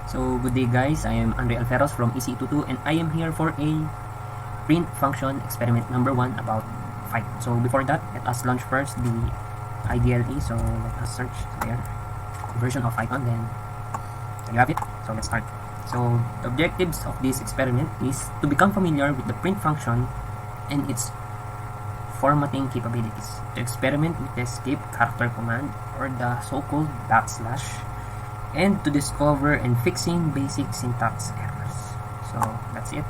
So good day guys, I am Andre Alferos from EC22 and I am here for a print function experiment number 1 about Python. So before that, let us launch first the IDLE. So let us search there, version of Python, then you have it. So let's start. So the objectives of this experiment is to become familiar with the print function and its formatting capabilities, to experiment with the escape character command or the so-called backslash, and to discover and fixing basic syntax errors. So that's it.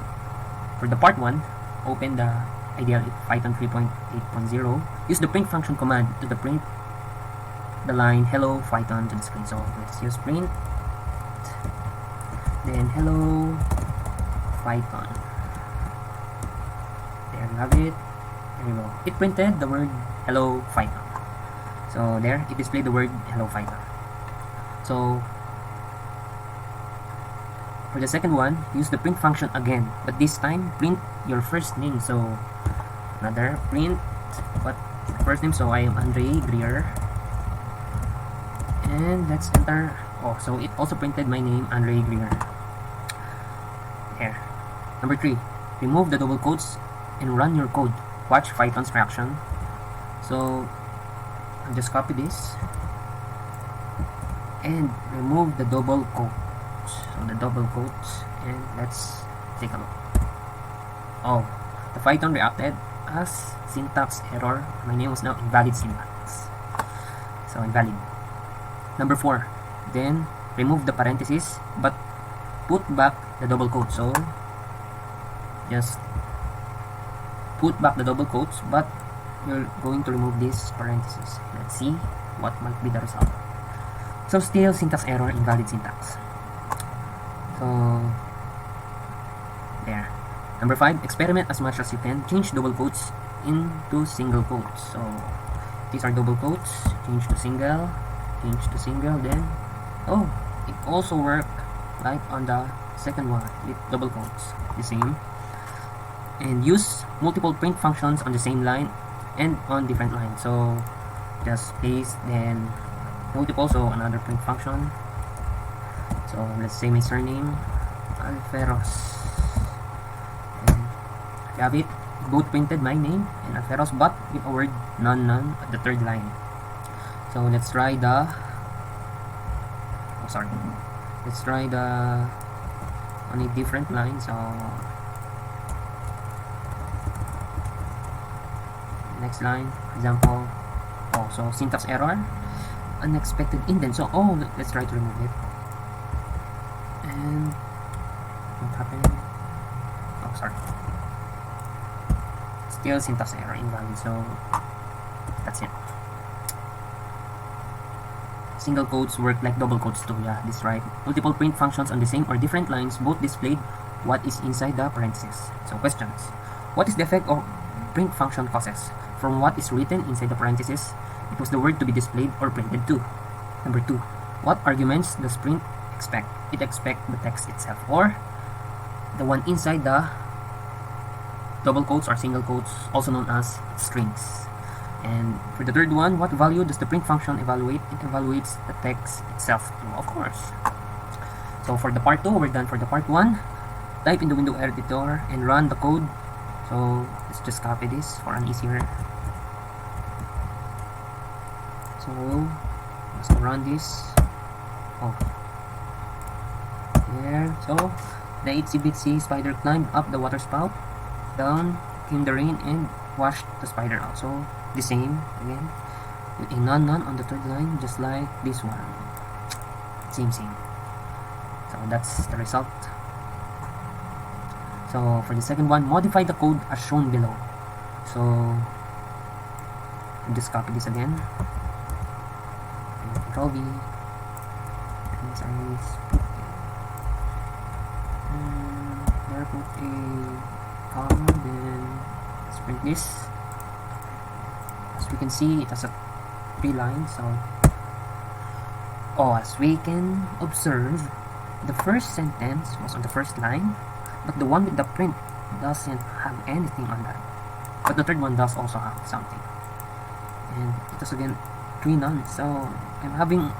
For the part 1, open the ideal Python 3.8.0. Use the print function command to print the line hello Python to the screen. So let's use print, then hello Python. There you have it. There you go. It printed the word hello Python. So there, it displayed the word hello Python. So for the second one, use the print function again, but this time print your first name. So another print what first name. So I am Andre Greer, and let's enter. Oh, so it also printed my name, Andre Greer. Here. Number 3, remove the double quotes and run your code. Watch Python's reaction. So I'll just copy this and remove the double quotes. So the double quotes, and let's take a look. Oh, the Python reacted as syntax error. My name was now invalid syntax. So invalid. Number 4, then remove the parentheses but put back the double quotes. So just put back the double quotes, but you're going to remove these parentheses. Let's see what might be the result. So still syntax error, invalid syntax. So there. Number 5, experiment as much as you can. Change double quotes into single quotes. So these are double quotes. Change to single. Change to single. Then oh, it also worked like on the second one with double quotes. The same. And use multiple print functions on the same line and on different lines. So just paste, then multiple, so another print function. So let's say my surname Alferos, and you have it. Both printed my name and Alferos, but with a word none at the third line. So let's try the let's try the on a different line. So next line, for example, oh, so syntax error, unexpected indent. So oh, let's try to remove it. And what happened? Oh, sorry. Still syntax error, invalid. So that's it. Single quotes work like double quotes too. Yeah, this right. Multiple print functions on the same or different lines, both displayed what is inside the parentheses. So questions: what is the effect of print function causes? From what is written inside the parentheses, it was the word to be displayed or printed to. Number 2, what arguments does print expect? It expects the text itself or the one inside the double quotes or single quotes, also known as strings. And for the third one, what value does the print function evaluate? It evaluates the text itself too, of course. So for the part 2, we're done for the part 1. Type in the window editor and run the code. So let's just copy this for an easier. So let's run this. Oh, there. So the itsy bitsy spider climbed up the water spout. Down came the rain and washed the spider out. So the same again with a none on the third line, just like this one. Same. So that's the result. So for the second one, modify the code as shown below. So I'll just copy this again. Control V. And there put a comma. Then let's print this. As we can see, it has a 3 lines. So as we can observe, the first sentence was on the first line, but the one with the print doesn't have anything on that. But the third one does also have something. And it was again 3 nuns. So I'm having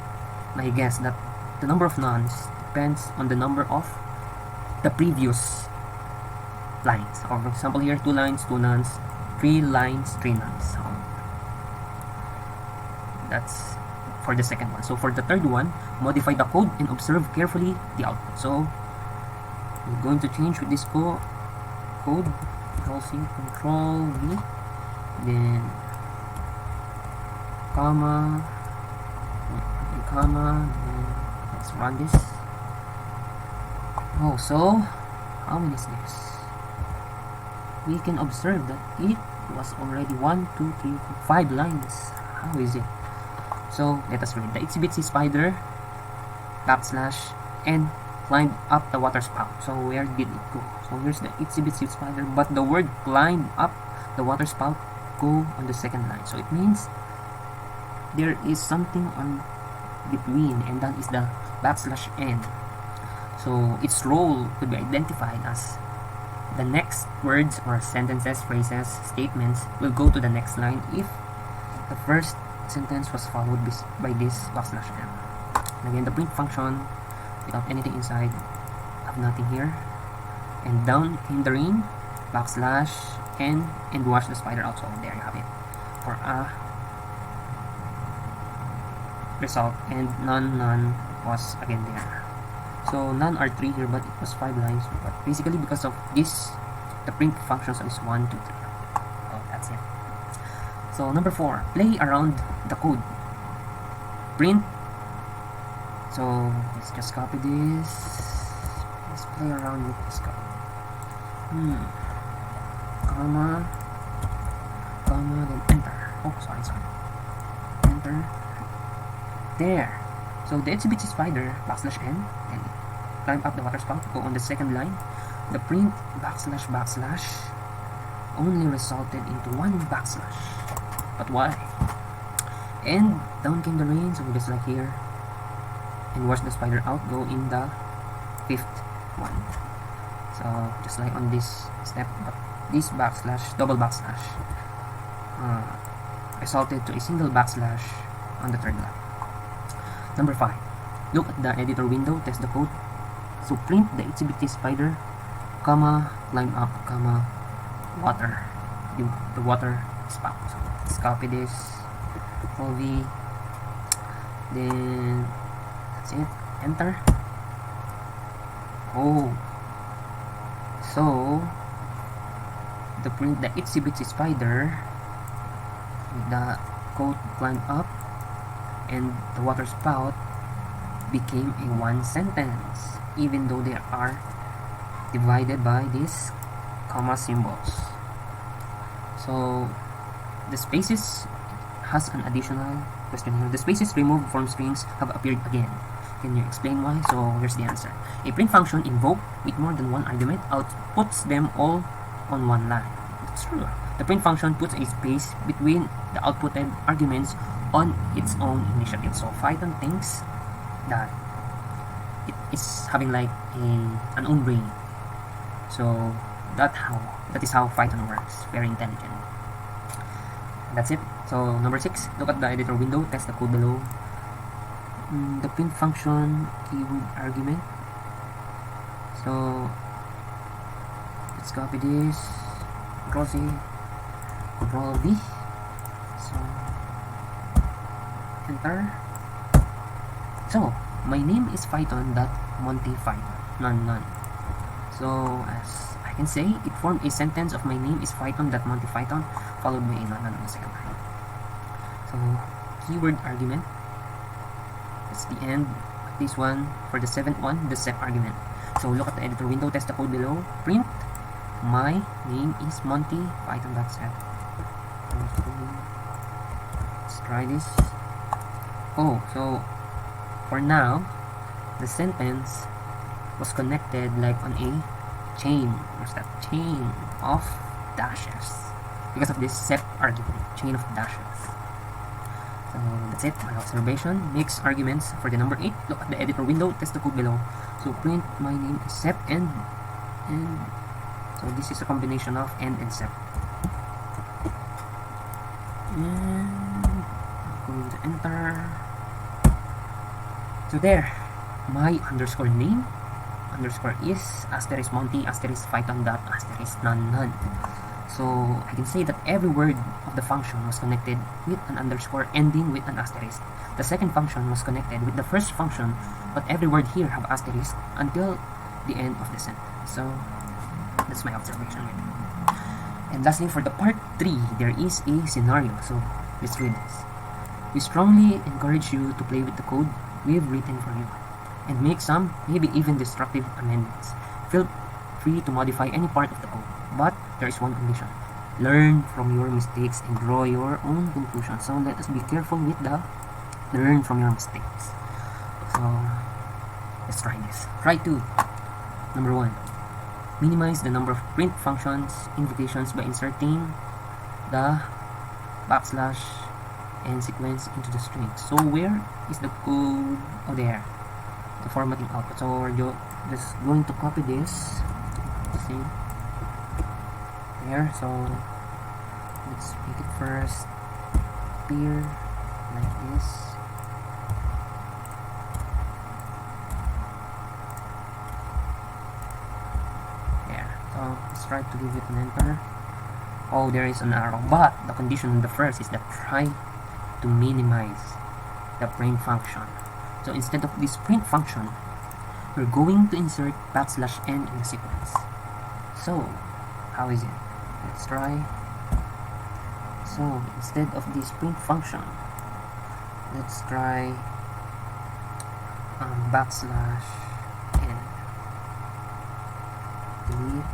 my guess that the number of nuns depends on the number of the previous lines. Or for example here, 2 lines, 2 nuns, 3 lines, 3 nuns. So that's for the second one. So for the third one, modify the code and observe carefully the output. So we're going to change with this code, Control V, then comma, then let's run this. Oh, so how many is this? We can observe that it was already 1, 2, 3, 4, 5 lines. How is it? So let us read. The itsy-bitsy spider \n climbed up the water spout. So where did it go? So here's the itsy-bitsy spider, but the word climb up the water spout go on the second line. So it means there is something on between, and that is the \n. So its role could be identified as the next words or sentences, phrases, statements will go to the next line if the first sentence was followed by this \n. And again, the print function without anything inside, have nothing here, and down came the rain, \n, and wash the spider out. So there you have it for a result. And none was again there. So none are 3 here, but it was 5 lines. But basically because of this, the print function is 1, 2, 3. Oh, that's it. So number 4, play around the code. Print. So let's just copy this. Let's play around with this code. Comma, then enter. Oh, sorry. Enter. There. So the itsy-bitsy spider \n and climb up the water spout go on the second line. The print \/ only resulted into 1 backslash. But why? And down came the rain, so just like here, and wash the spider out go in the 5th one. So just like on this step, but this double backslash resulted to a single backslash on the third line. Number 5, look at the editor window, test the code. So print the itsy-bitsy spider, comma, climb up, comma, water, the water spout. So let's copy this, Control V, then that's it, enter. Oh, so the print the itsy-bitsy spider, the code climb up, and the water spout became a 1 sentence, even though they are divided by these comma symbols. So the spaces has an additional question here. The spaces removed from strings have appeared again. Can you explain why? So here's the answer. A print function invoked with more than 1 argument outputs them all on 1 line. That's true. The print function puts a space between the outputted arguments on its own initiative. So Python thinks that it is having like an own brain. So that is how Python works. Very intelligent. That's it. So number 6, look at the editor window, test the code below. The print function keyword argument. So let's copy this, Control C, Control V. So enter. So my name is Python.Monty Python. None. So as I can say, it formed a sentence of my name is Python.Monty Python followed by a none on the second line. So keyword argument. That's the end. This one for the 7th one, the set argument. So look at the editor window, test the code below. Print my name is Monty Python.set. Let's try this. Oh, so for now, the sentence was connected like on a chain. What's that? Chain of dashes. Because of this set argument, chain of dashes. So that's it, my observation. Next arguments for the number 8. Look at the editor window, test the code below. So print my name is sep and so this is a combination of and sep. And I'm going to enter. So there, my underscore name underscore is asterisk Monty asterisk Python dot asterisk none. So I can say that every word of the function was connected with an underscore ending with an asterisk. The second function was connected with the first function, but every word here have asterisk until the end of the sentence. So that's my observation with it. And lastly, for the part 3, there is a scenario. So let's read this. We strongly encourage you to play with the code we've written for you and make some, maybe even destructive amendments. Feel free to modify any part of the code, but there is one condition. Learn from your mistakes and draw your own conclusions. So let us be careful with the learn from your mistakes. So let's try this. Try 2. Number 1. Minimize the number of print functions invocations by inserting the backslash and sequence into the string. So where is the code? Oh, there. The formatting output. So we're just going to copy this. See there. So let's make it first appear like this. There. So let's try to give it an enter. Oh, there is an arrow, but the condition on the first is that try to minimize the print function. So instead of this print function, we're going to insert backslash n in the sequence. So how is it? Let's try. So instead of this print function, let's try backslash n. Delete.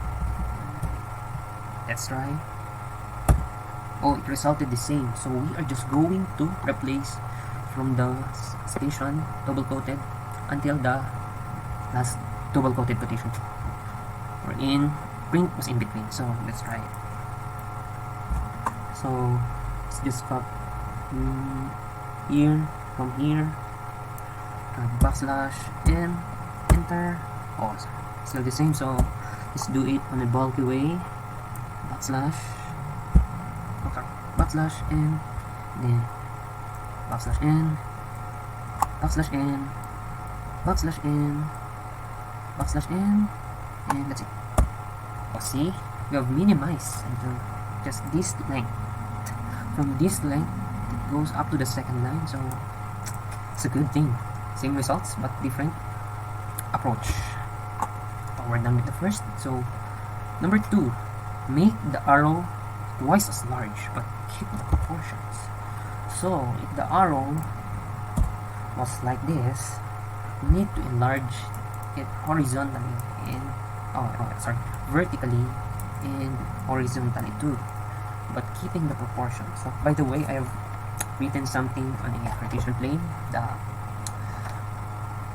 Let's try. Oh, it resulted the same. So we are just going to replace from the station double quoted until the last double quoted quotation. Or in print was in between. So let's try it. So let's just cut here from here. Backslash n, enter. Oh, still the same. So let's do it on a bulky way. Backslash. Okay. Backslash n, then backslash n, backslash n, backslash n, backslash n, and that's it. Oh, see, we have minimized until just this length. From this length, it goes up to the second line. So it's a good thing. Same results, but different approach. Oh, we're done with the first. So number 2, make the arrow twice as large, but keep the proportions. So if the arrow was like this, we need to enlarge it horizontally and vertically and horizontally too, but keeping the proportions. So by the way, I have written something on a Cartesian plane, the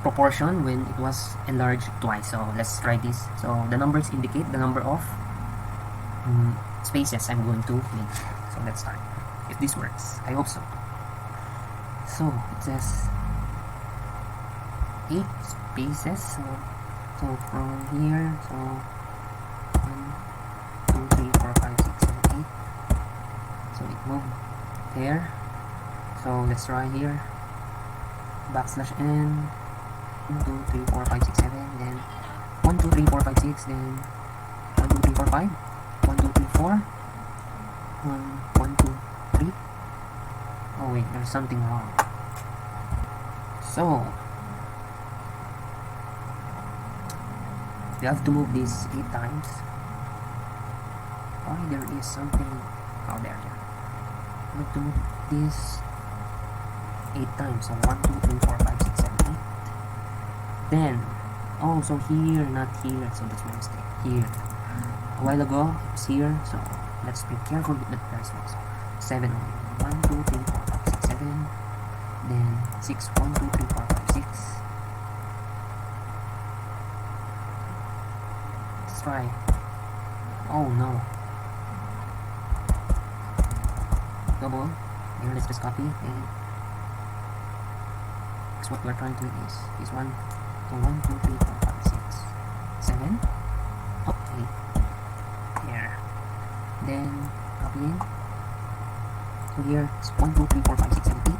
proportion when it was enlarged twice. So let's try this. So the numbers indicate the number of spaces I'm going to make. So let's start. If this works, I hope so. So it says 8 spaces. So from here, so 1, 2, 3, 4, 5, 6, 7, 8. So it moved there. So let's try here. Backslash n. 1, 2, 3, 4, 5, 6, 7. Then 1, 2, 3, 4, 5, 6. Then 1, 2, 3, 4, 5. 1, 2, 3, 4. 1, 2, 3. Oh wait, there's something wrong. So you have to move this 8 times. Why there is something? Oh, there. You have to move this 8 times. So 1, 2, 3, 4, 5, 6, 7, 8. Then, oh, so here, not here. So that's my mistake. Here. A while ago, it was here. So let's be careful with the first one. So 7 only. 1, 2, 3, 4, 5, 6, 7. Then 6. 1, 2, 3, 4, 5, 6. Let's try. Oh no. Double. Here, let's just copy. And that's what we're trying to do is this one. So 1, 2, 3, 4, 5, 6, 7. Oh, 8. Here. Then copy in. So here it's 1, 2, 3, 4, 5, 6, 7, 8.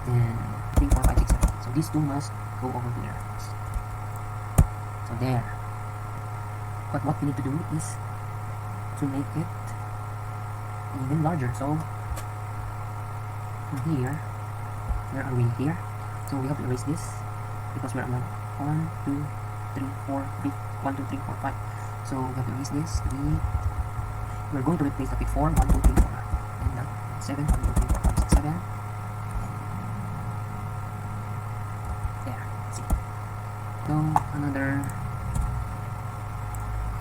Then 3, 4, 5, 6, 7. So these two must go over here. So there. But what we need to do is to make it even larger. So from here, where are we here? So we have to erase this because we're on 1, 2, 3, 4, 1, 2, 3, 4, 5. So we have to erase this. We're going to replace the bit 4, 1, 2, 3, 4, and that 7, 1, 2, 3, 4, 5, 6, 7. There, see. So another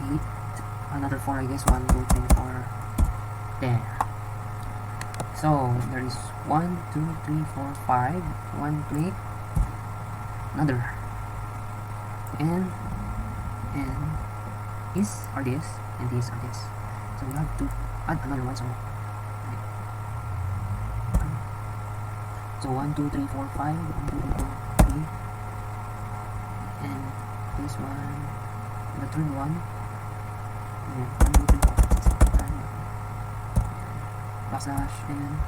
8, another 4, I guess. 1, 2, 3, 4. There. So there is 1, 2, 3, 4, 5. 1 plate. Another. And this or this, and this or this. So we have to add another one. So 1, 2, 3, 4, 5. 1, 2, 3, 4, 3. And this one, the third one. And 1, 2, 3, 4, 5, 6, 7, 8, 9. Backslash and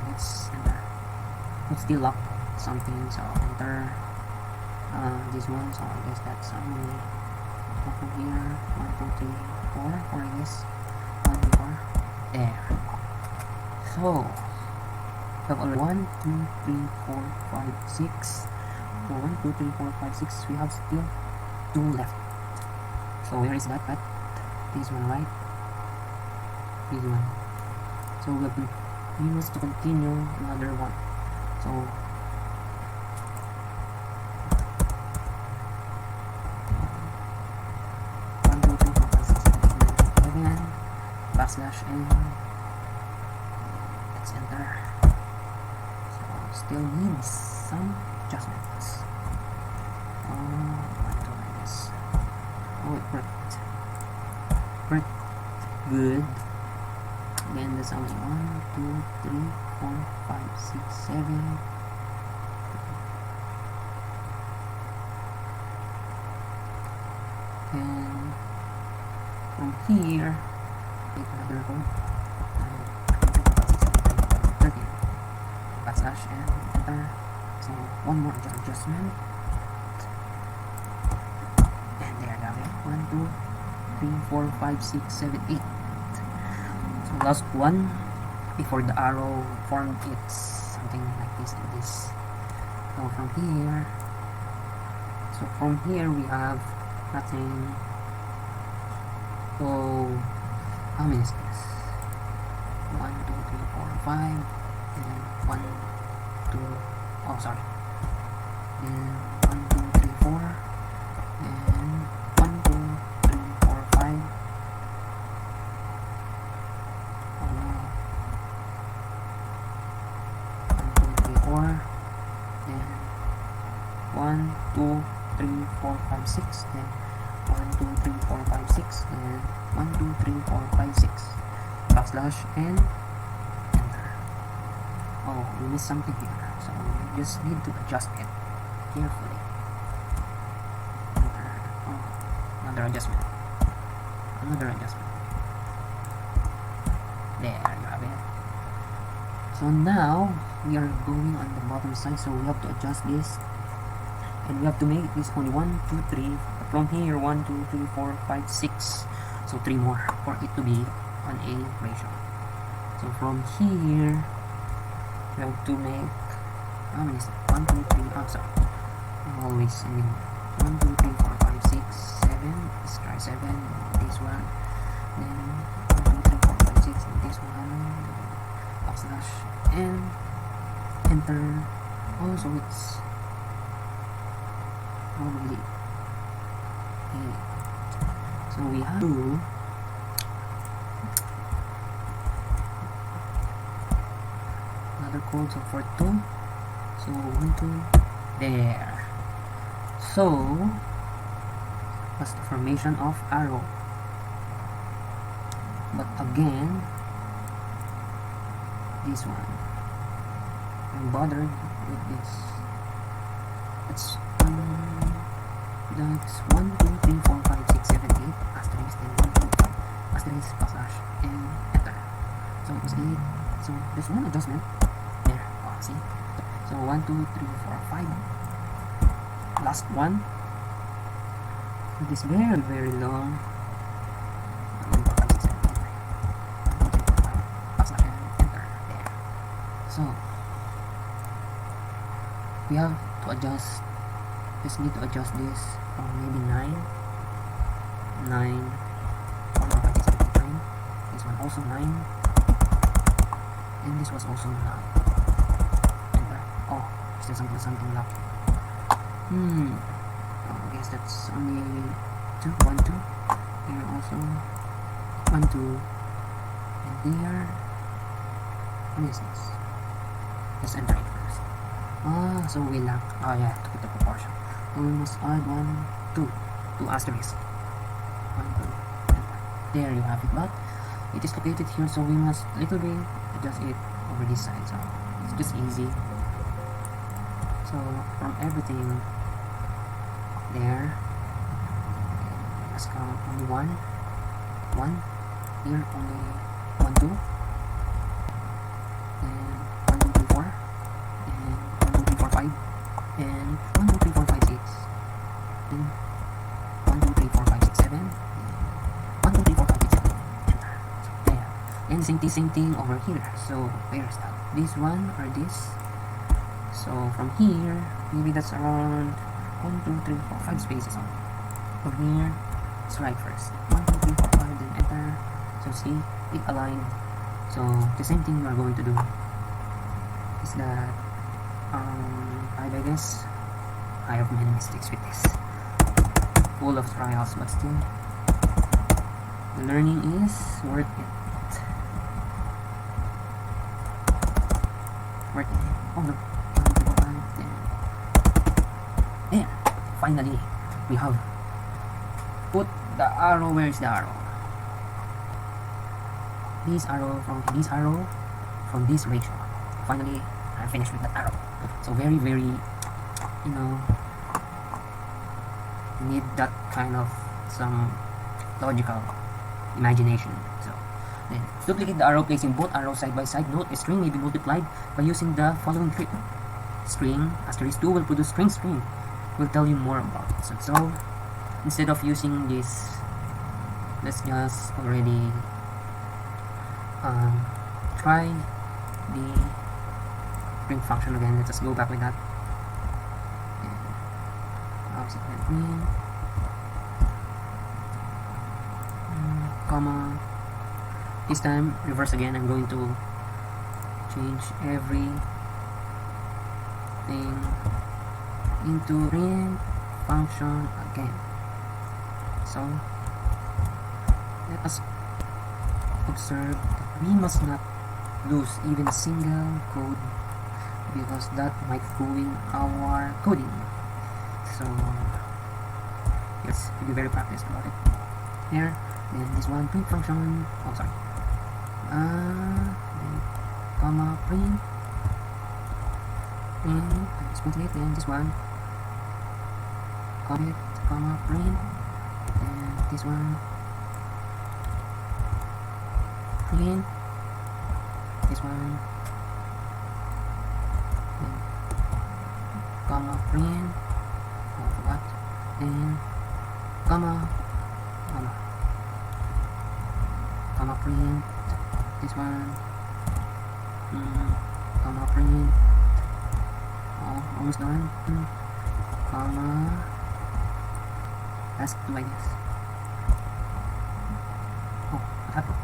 let's enter. It's still locked something, so enter this one. So I guess that's only from here. 1, 2, 3, 4, 4 I guess. 1, 2, 4. There. So we have already 1, 2, 3, 4, 5, 6. So 1, 2, 3, 4, 5, 6. We have still 2 left. So where is that at? This one, right? This one. So we must continue another one. So 1, 2, 3, 4, 5, 6, 7, 8, 9, 10, 11. Backslash and let's enter. So still needs some adjustments. 1, 2, I guess. Oh, it worked. Good. Then there's only 1, 2, 3, 4, 5, 6, 7. And from here, take another code. 13. Backslash and enter. So one more adjustment. And there you have it. 1, 2, 3, 4, 5, 6, 7, 8. So last one before the arrow formed, it's something like this and this. So from here we have nothing. So how many steps? 1, 2, 3, 4, 5, and 1, 2. Oh, sorry. Then 1, 2, 3, 4, and 1, 2, 3, 4, 5. Oh no. 1, 2, 3, 4. Then 1, 2, 3, 4, 5, 6. Then 1, 2, 3, 4, 5, 6. Then 1, 2, 3, 4, 5, 6. Backslash and enter. Oh, we missed something here, so we just need to adjust it carefully. Enter. Oh, another adjustment. There you have it. So now we are going on the bottom side, so we have to adjust this, and we have to make this only 1, 2, 3. From here, 1, 2, 3, 4, 5, 6. So 3 more for it to be on a ratio. So from here, we have to make how many steps? 1, 2, 3. Oh, sorry. I'm always ending 1, 2, 3, 4, 5, 6, 7. Let's try 7. This one. Then 1, 2, 3, 4, 5, 6. And this one. Backslash and enter. Oh, so it's probably 8. So we have to another code, so for 2. So 1, 2. There. So that's the formation of arrow. But again, this one, I'm bothered with this. That's 1, 2, 3, 4, 5, 6, 7, 8. Asterisk, then 1, 2, 5. Asterisk, backslash, and enter. So it was 8. So there's one adjustment there. Oh, see? So 1, 2, 3, 4, 5. Last one. It is very, very long. 1, 2, 3, 4, 5, 6, 7, 8, 9. 1, 2, 3, 4, 5. Backslash and enter. There. So we have to adjust. Just need to adjust this from maybe 9. 9. 1, 2, 5, 6, 7, 8, 9. This one also 9. And this was also 9. Enter. Oh, still something left. I guess that's only 2, 1, 2. Here also 1, 2. And there. What is this? Just enter it first. So we lack. Oh yeah, to put the proportion. So we must add 1, 2. 2 asterisks. 1, 2. Enter. There you have it. But it is located here, so we must little bit adjust it over this side. So it's just easy. So from everything there, let's count only 1. Here only 1, 2. And 1, 2, 3, 4. And 1, 2, 3, 4, 5. And 1, 2, 3, 4, 5, 6. And 1, 2, 3, 4, 5, 6, 7. 1, 2, 3, 4, 5, 6, 7. Enter. So there. And same thing over here. So where is that? This one or this? So from here, maybe that's around 1, 2, 3, 4, 5 spaces on. From here, let's write first. 1, 2, 3, 4, 5, then enter. So see, it aligned. So the same thing we are going to do is that 5, I guess. I have many mistakes with this. Full of trials, but still, the learning is worth it. Worth it. Oh no. There, finally, we have put the arrow. Where is the arrow? This arrow from this ratio. Finally, I'm finished with that arrow. So very, very, need that kind of some logical imagination. So then duplicate the arrow, placing both arrows side by side. Note a string may be multiplied by using the following trick. String asterisk 2 will produce string. We'll tell you more about it. So instead of using this, let's just already try the print function again. Let us go back with that. Comma. This time reverse again. I'm going to change everything into print function again. So let us observe that we must not lose even a single code, because that might ruin our coding. So yes, be very practiced about it. Here, then this one print function. Oh, sorry. Then, comma print. And let's print it. Then this one. Copy it, comma print. And this one. Print. This one. Then, comma print. Oh, forgot. And comma print. This one. Comma print. Oh, almost done. Comma. That's 2, I guess. Oh, what happened?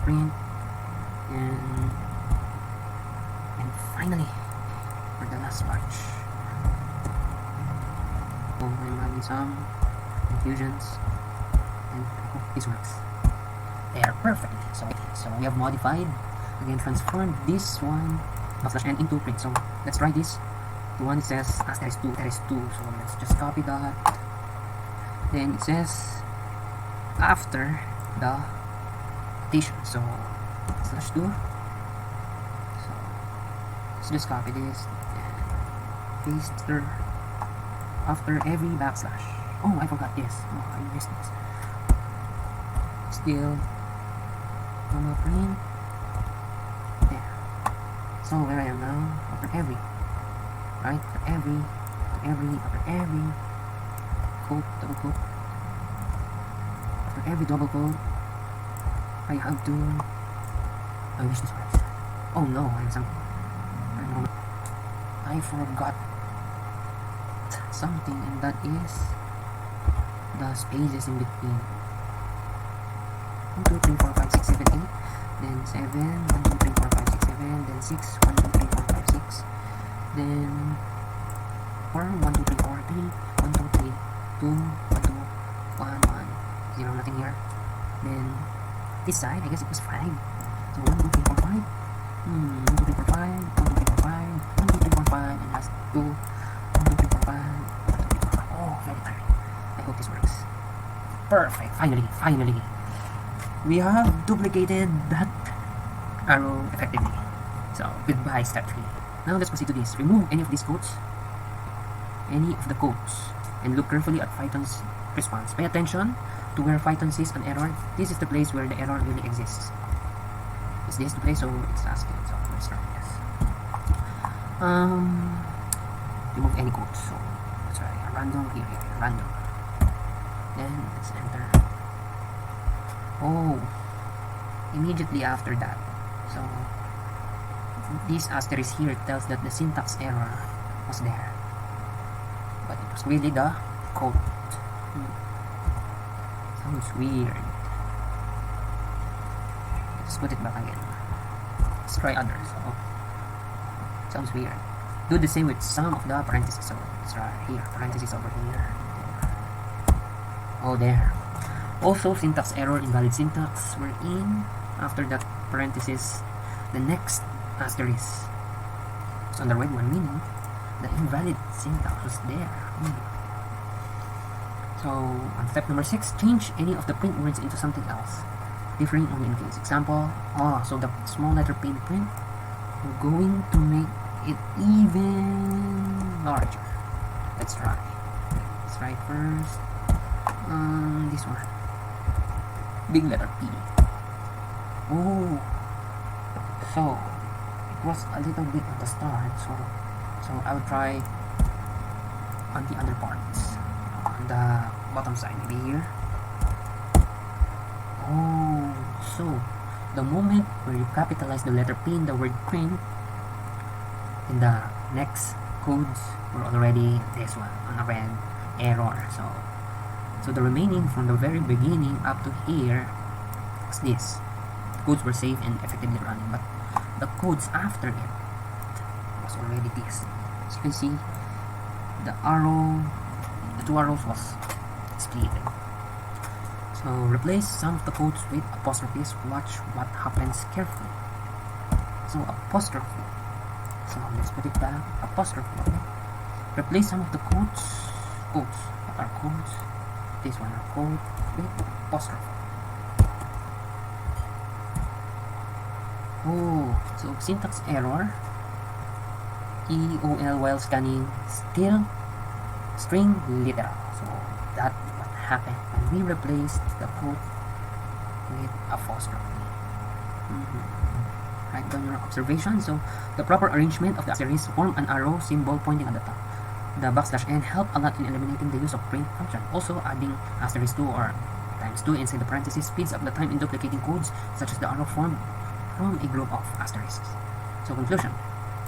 Print. And finally, for the last part. Oh, I'm having some confusions, and I hope this works. They are perfect. So we have modified, again transformed this one /n into print. So let's try this. The one it says asterisk 2, there is 2. So let's just copy that. Then it says after the addition. So /2. So let's just copy this and paste there after every backslash. Oh, I forgot this. Oh, I missed this. Still, comma print. So where I am now, after every, right? After every quote, double quote, after every double quote, I have to. I wish this works. Oh no, I forgot something, and that is the spaces in between. 1, 2, 3, 4, 5, 6, 7, 8, then 7, 1, 2, 3, 4, 5, 6, 7, then 6, 1, 2, 3, 4, 5, 6, then 4, 1, 2, 3, 4, 3, 1, 2, 3, 2, 1, 2, 1, 1, 0, nothing here. Then this side, I guess it was 5. So 1, 2, 3, 4, 5. 1, 2, 3, 4, 5. 1, 2, 3, 4, 5. 1, 2, 3, 4, 5. And last 2. 1, 2, 3, 4, 5. 1, 2, 3, 4, 5. Oh, very tired. I hope this works. Perfect. Finally. We have duplicated that arrow effectively. So, goodbye step 3. Now let's proceed to this. Remove any of these quotes. Any of the quotes. And look carefully at Python's response. Pay attention to where Python sees an error. This is the place where the error really exists. Is this the place? So it's asking. So let's try this. Remove any quotes. So let's try a random here. Random. Then let's enter. Oh, immediately after that. So this asterisk here tells that the syntax error was there, but it was really the code. Sounds weird. Let's put it back again. Let's try others. Oh, sounds weird. Do the same with some of the parentheses. So let's try here. Parentheses over here. Oh, there. Also, syntax error, invalid syntax. We're in after that parenthesis. The next asterisk was on the right one, meaning the invalid syntax was there. So on step number 6, change any of the print words into something else, differing only in case. Example, so the small letter P in print, we're going to make it even larger. Let's try. Let's try first. This one, big letter P. Oh, so it was a little bit at the start. So I'll try on the other parts. On the bottom side, maybe here. Oh, so the moment where you capitalize the letter P in the word print, in the next codes were already this one on a red error. So the remaining from the very beginning up to here was this. The codes were safe and effectively running, but the codes after it was already this. As you can see, the two arrows was split. So replace some of the codes with apostrophes. Watch what happens carefully. So apostrophe. So let's put it back. Apostrophe. Replace some of the codes. What are codes? This one are code with apostrophe. Oh, so syntax error. EOL while scanning still string literal. So that what happened when we replaced the quote with apostrophe. Write down your observation. So the proper arrangement of the asterisk form an arrow symbol pointing at the top. The \n help a lot in eliminating the use of print function. Also, adding asterisk 2 or times 2 inside the parentheses speeds up the time in duplicating codes such as the arrow formed from a group of asterisks. So conclusion.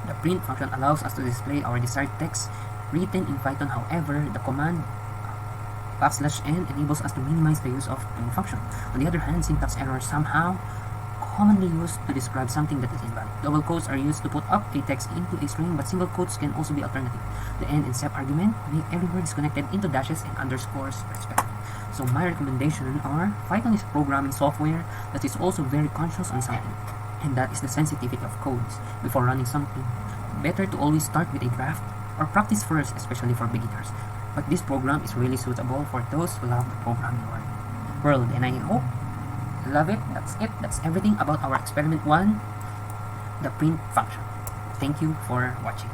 The print function allows us to display our desired text written in Python. However, the command \n enables us to minimize the use of print function. On the other hand, syntax errors somehow commonly used to describe something that is invalid. Double quotes are used to put up a text into a string, but single quotes can also be alternative. The end and step argument make every word disconnected into dashes and underscores respectively. So my recommendation are Python is programming software that is also very conscious on something, and that is the sensitivity of codes. Before running something, better to always start with a draft or practice first, especially for beginners. But this program is really suitable for those who love the programming world, and I hope you love it. That's it. That's everything about our experiment 1, the print function. Thank you for watching.